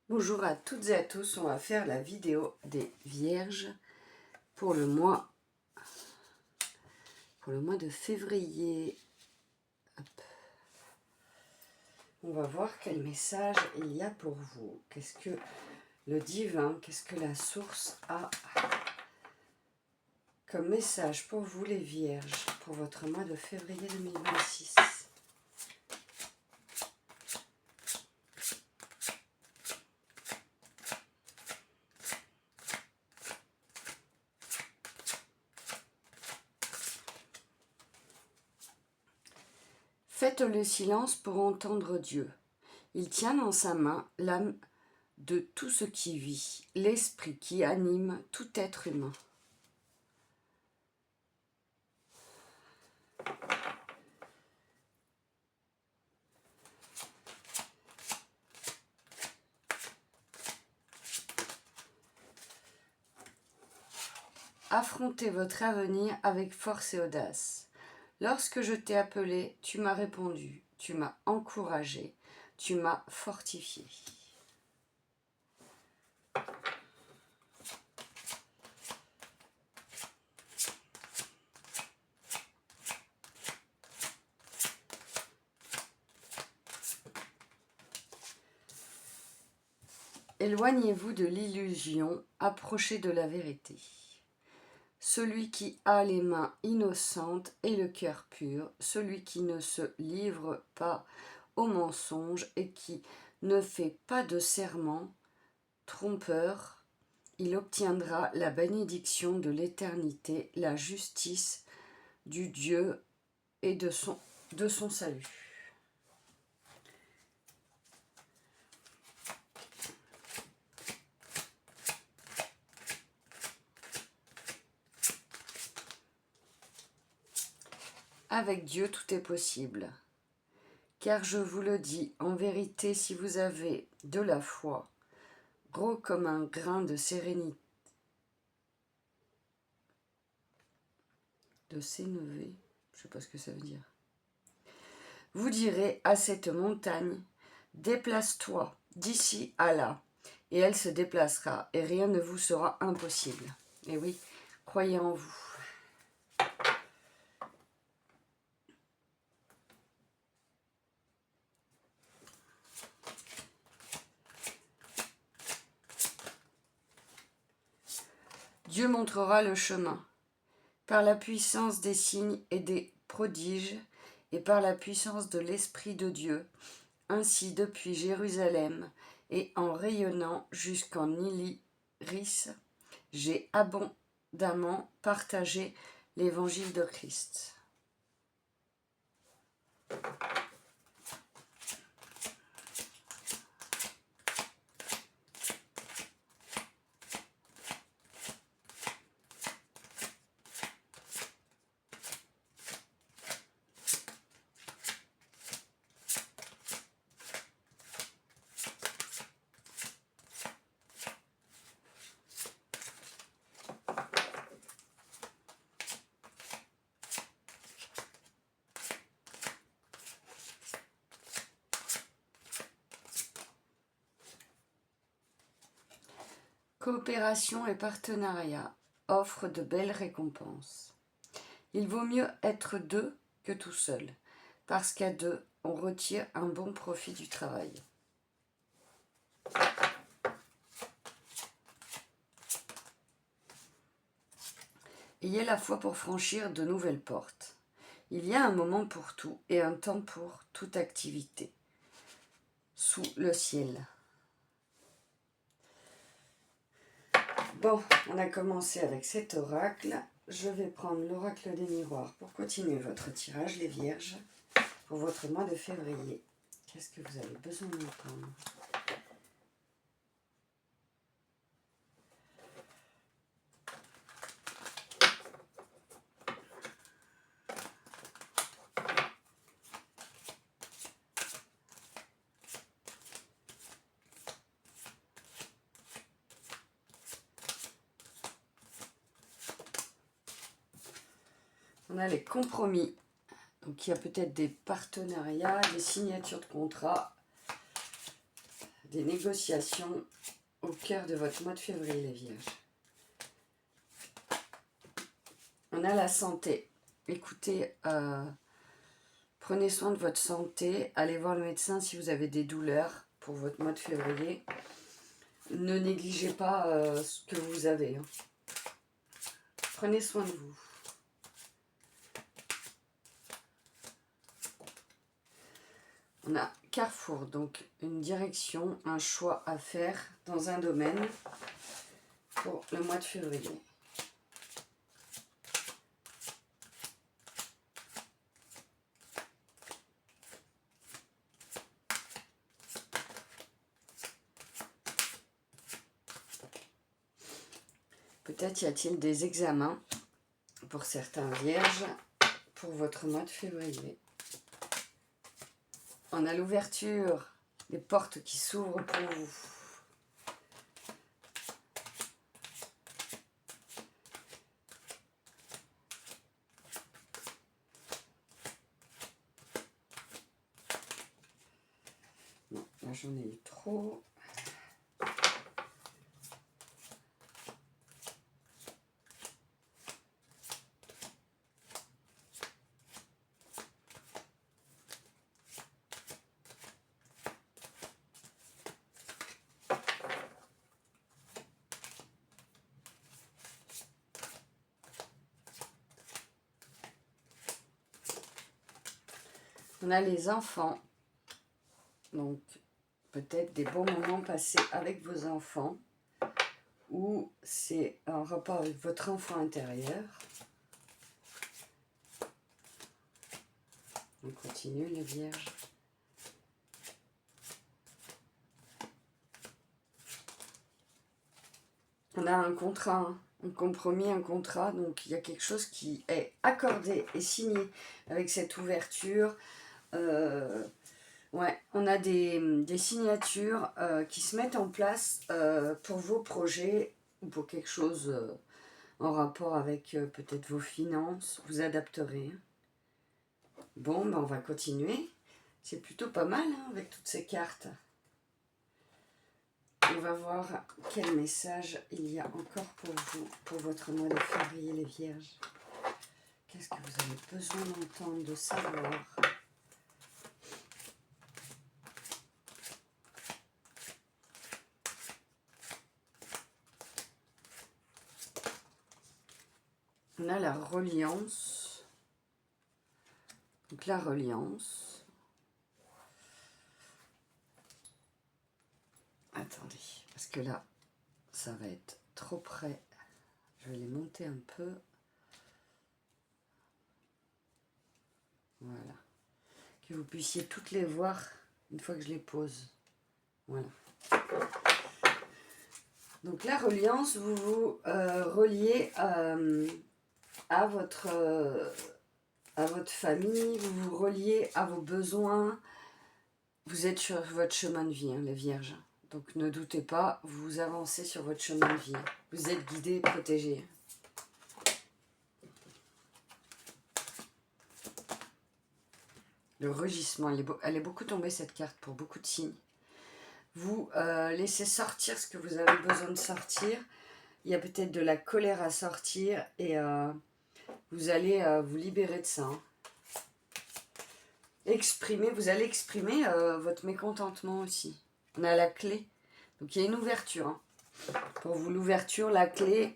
Bonjour à toutes et à tous, on va faire la vidéo des Vierges pour le mois de février. Hop. On va voir quel message il y a pour vous. Qu'est-ce que le divin, qu'est-ce que la source a comme message pour vous les Vierges pour votre mois de février 2026. Faites le silence pour entendre Dieu. Il tient dans sa main l'âme de tout ce qui vit, l'esprit qui anime tout être humain. Affrontez votre avenir avec force et audace. Lorsque je t'ai appelé, tu m'as répondu, tu m'as encouragé, tu m'as fortifié. Éloignez-vous de l'illusion, approchez de la vérité. Celui qui a les mains innocentes et le cœur pur, celui qui ne se livre pas au mensonge et qui ne fait pas de serment trompeur, il obtiendra la bénédiction de l'éternité, la justice du Dieu et de son salut. Avec Dieu, tout est possible. Car je vous le dis, en vérité, si vous avez de la foi, gros comme un grain de sérénité, de sénévé, je ne sais pas ce que ça veut dire, vous direz à cette montagne, déplace-toi d'ici à là, et elle se déplacera, et rien ne vous sera impossible. Et oui, croyez en vous. Dieu montrera le chemin, par la puissance des signes et des prodiges, et par la puissance de l'Esprit de Dieu, ainsi depuis Jérusalem, et en rayonnant jusqu'en Illyris, j'ai abondamment partagé l'évangile de Christ. Coopération et partenariat offrent de belles récompenses. Il vaut mieux être deux que tout seul, parce qu'à deux, on retire un bon profit du travail. Ayez la foi pour franchir de nouvelles portes. Il y a un moment pour tout et un temps pour toute activité. Sous le ciel. Bon, on a commencé avec cet oracle. Je vais prendre l'oracle des miroirs pour continuer votre tirage, les Vierges, pour votre mois de février. Qu'est-ce que vous avez besoin d'entendre ? On a les compromis. Donc il y a peut-être des partenariats, des signatures de contrats, des négociations au cœur de votre mois de février, les Vierges. On a la santé. Écoutez, prenez soin de votre santé. Allez voir le médecin si vous avez des douleurs pour votre mois de février. Ne négligez pas ce que vous avez. Hein. Prenez soin de vous. On a Carrefour, donc une direction, un choix à faire dans un domaine pour le mois de février. Peut-être y a-t-il des examens pour certains vierges pour votre mois de février. On a l'ouverture des portes qui s'ouvrent pour vous. Non, là j'en ai eu trop. On a les enfants, donc peut-être des bons moments passés avec vos enfants, ou c'est en rapport avec votre enfant intérieur. On continue les vierges. On a un contrat, un compromis, un contrat, donc il y a quelque chose qui est accordé et signé avec cette ouverture. Ouais, on a des signatures qui se mettent en place pour vos projets ou pour quelque chose en rapport avec peut-être vos finances. Vous adapterez. Bon, ben on va continuer. C'est plutôt pas mal hein, avec toutes ces cartes. On va voir quel message il y a encore pour vous, pour votre mois de février, les Vierges. Qu'est-ce que vous avez besoin d'entendre, de savoir ? On a la reliance. Donc la reliance. Attendez, parce que là, ça va être trop près. Je vais les monter un peu. Voilà. Que vous puissiez toutes les voir une fois que je les pose. Voilà. Donc la reliance, vous vous reliez à votre famille, vous vous reliez à vos besoins. Vous êtes sur votre chemin de vie, hein, les Vierges. Donc ne doutez pas, vous avancez sur votre chemin de vie. Vous êtes guidés, protégés. Le rugissement, elle est beaucoup tombée cette carte pour beaucoup de signes. Vous laissez sortir ce que vous avez besoin de sortir. Il y a peut-être de la colère à sortir et vous allez vous libérer de ça. Hein. Vous allez exprimer votre mécontentement aussi. On a la clé. Donc il y a une ouverture. Hein. Pour vous, l'ouverture, la clé,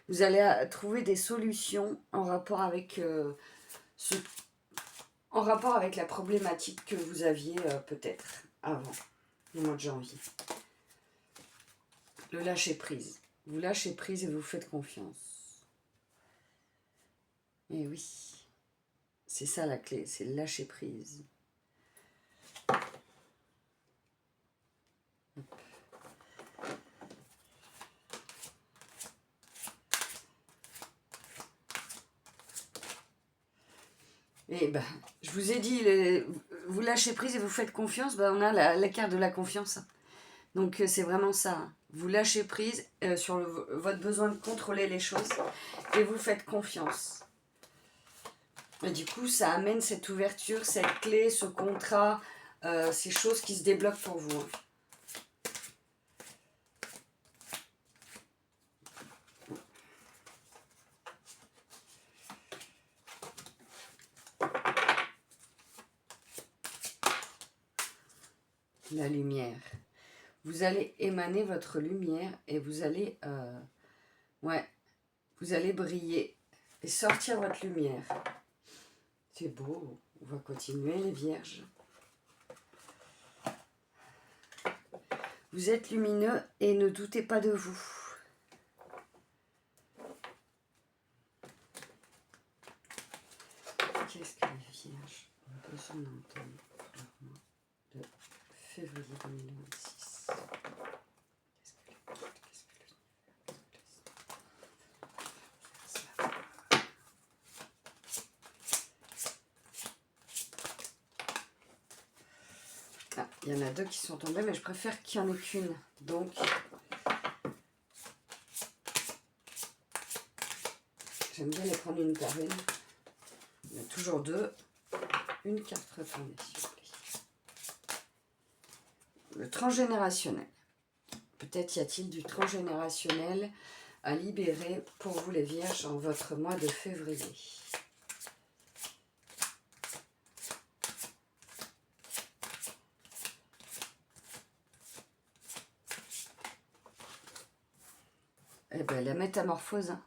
vous allez trouver des solutions en rapport avec en rapport avec la problématique que vous aviez peut-être avant, le mois de janvier. Le lâcher prise. Vous lâchez prise et vous faites confiance. Et oui, c'est ça la clé, c'est le lâcher prise. Et ben, je vous ai dit, vous lâchez prise et vous faites confiance, ben on a la carte de la confiance. Donc c'est vraiment ça. Vous lâchez prise sur votre besoin de contrôler les choses et vous faites confiance. Et du coup, ça amène cette ouverture, cette clé, ce contrat, ces choses qui se débloquent pour vous. la lumière. Vous allez émaner votre lumière et vous allez, vous allez briller et sortir votre lumière. C'est beau. On va continuer les vierges. Vous êtes lumineux et ne doutez pas de vous. Qu'est-ce que les vierges ont besoin d'entendre pour leur mois de février 2026? Ah, il y en a deux qui sont tombés, mais je préfère qu'il n'y en ait qu'une. Donc, j'aime bien les prendre une par une. Il y en a toujours deux. Une carte retournée, s'il vous plaît. Le transgénérationnel. Peut-être y a-t-il du transgénérationnel à libérer pour vous les vierges en votre mois de février. Eh bien, la métamorphose. Hein.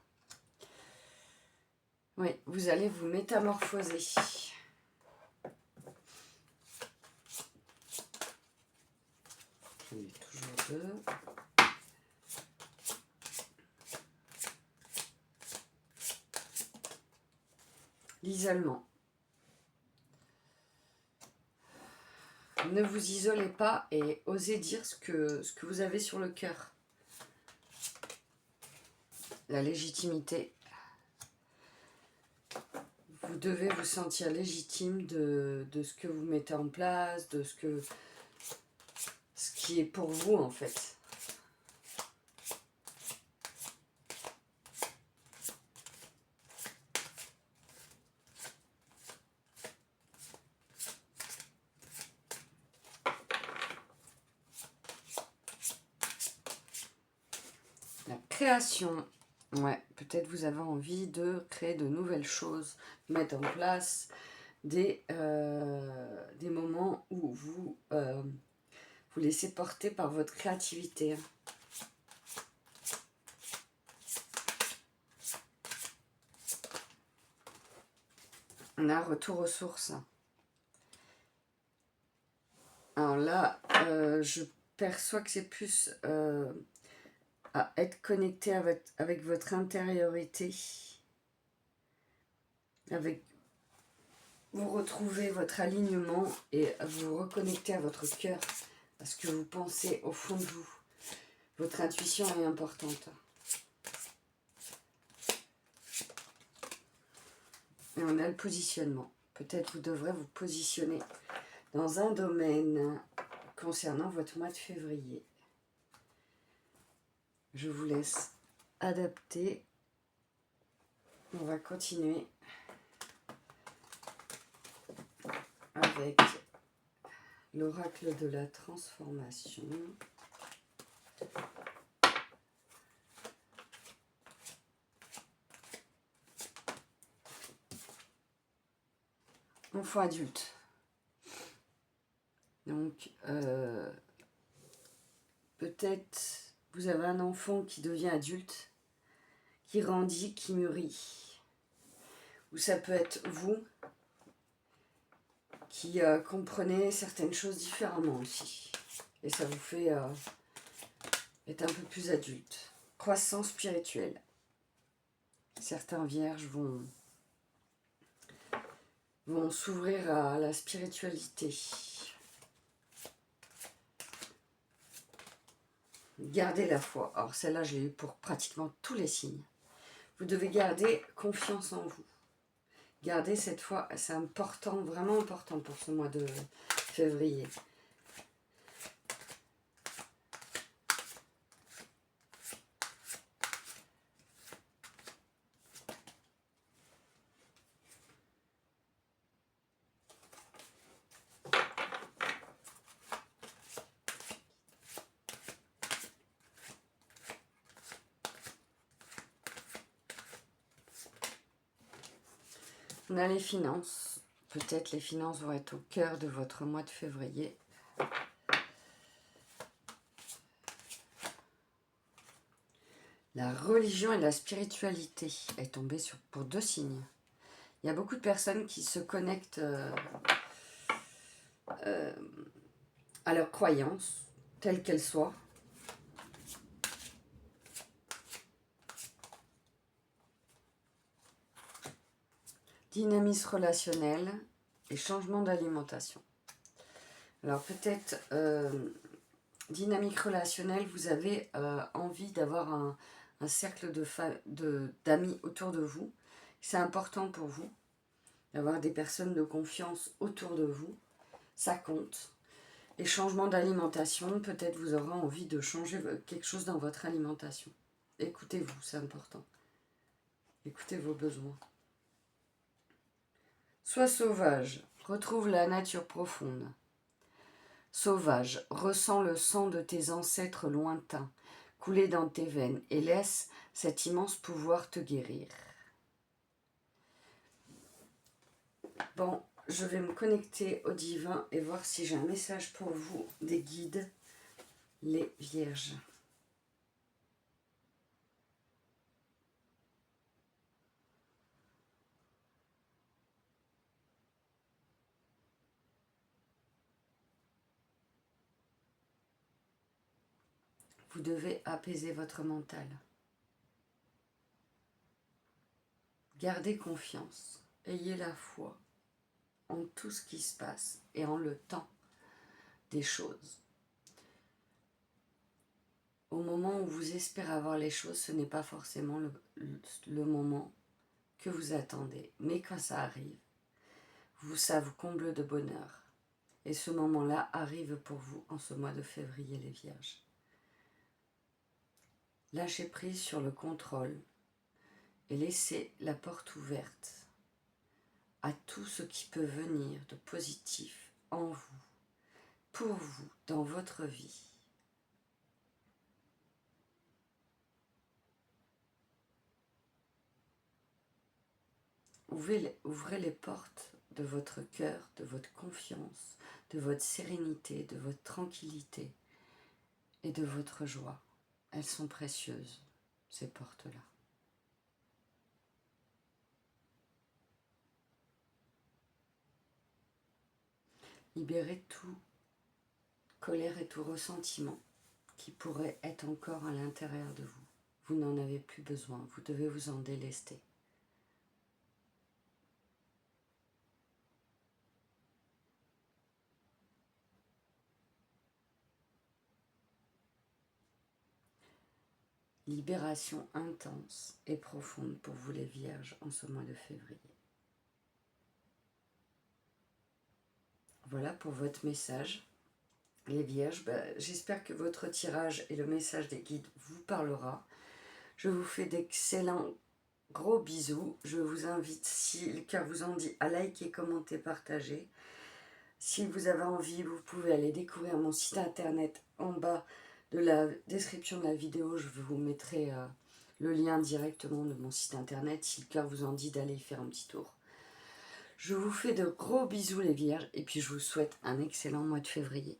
Oui, vous allez vous métamorphoser. J'en ai toujours deux. L'isolement. Ne vous isolez pas et osez dire ce que vous avez sur le cœur. La légitimité. Vous devez vous sentir légitime de ce que vous mettez en place, de ce qui est pour vous en fait. La création. Ouais, peut-être vous avez envie de créer de nouvelles choses, mettre en place des moments où vous vous laissez porter par votre créativité. On a un retour aux sources. Alors là, je perçois que c'est plus à être connecté avec votre intériorité, vous retrouvez votre alignement et vous reconnectez à votre cœur, à ce que vous pensez au fond de vous. Votre intuition est importante. Et on a le positionnement. Peut-être vous devrez vous positionner dans un domaine concernant votre mois de février. Je vous laisse adapter. On va continuer avec l'oracle de la transformation. Enfant adulte. Donc, peut-être vous avez un enfant qui devient adulte, qui grandit, qui mûrit. Ou ça peut être vous qui comprenez certaines choses différemment aussi. Et ça vous fait être un peu plus adulte. Croissance spirituelle. Certains vierges vont s'ouvrir à la spiritualité. Gardez la foi. Alors celle-là, je l'ai eu pour pratiquement tous les signes. Vous devez garder confiance en vous. Gardez cette foi, c'est important, vraiment important pour ce mois de février. On a les finances. Peut-être les finances vont être au cœur de votre mois de février. La religion et la spiritualité est tombée pour 2 signes. Il y a beaucoup de personnes qui se connectent à leurs croyances, telles qu'elles soient. Dynamisme relationnel et changement d'alimentation. Alors peut-être, dynamique relationnelle, vous avez envie d'avoir un cercle d'amis autour de vous. C'est important pour vous d'avoir des personnes de confiance autour de vous. Ça compte. Et changement d'alimentation, peut-être vous aurez envie de changer quelque chose dans votre alimentation. Écoutez-vous, c'est important. Écoutez vos besoins. Sois sauvage, retrouve la nature profonde. Sauvage, ressens le sang de tes ancêtres lointains couler dans tes veines et laisse cet immense pouvoir te guérir. Bon, je vais me connecter au divin et voir si j'ai un message pour vous des guides, les vierges. Vous devez apaiser votre mental. Gardez confiance, ayez la foi en tout ce qui se passe et en le temps des choses. Au moment où vous espérez avoir les choses, ce n'est pas forcément le moment que vous attendez. Mais quand ça arrive, ça vous comble de bonheur. Et ce moment-là arrive pour vous en ce mois de février, les vierges. Lâchez prise sur le contrôle et laissez la porte ouverte à tout ce qui peut venir de positif en vous, pour vous, dans votre vie. Ouvrez les portes de votre cœur, de votre confiance, de votre sérénité, de votre tranquillité et de votre joie. Elles sont précieuses, ces portes-là. Libérez tout colère et tout ressentiment qui pourrait être encore à l'intérieur de vous. Vous n'en avez plus besoin, vous devez vous en délester. Libération intense et profonde pour vous les vierges en ce mois de février. Voilà pour votre message. Les vierges, j'espère que votre tirage et le message des guides vous parlera. Je vous fais d'excellents gros bisous. Je vous invite, si le cœur vous en dit, à liker, commenter, partager. Si vous avez envie, vous pouvez aller découvrir mon site internet en bas de la description de la vidéo. Je vous mettrai le lien directement de mon site internet si le cœur vous en dit d'aller y faire un petit tour. Je vous fais de gros bisous les vierges et puis je vous souhaite un excellent mois de février.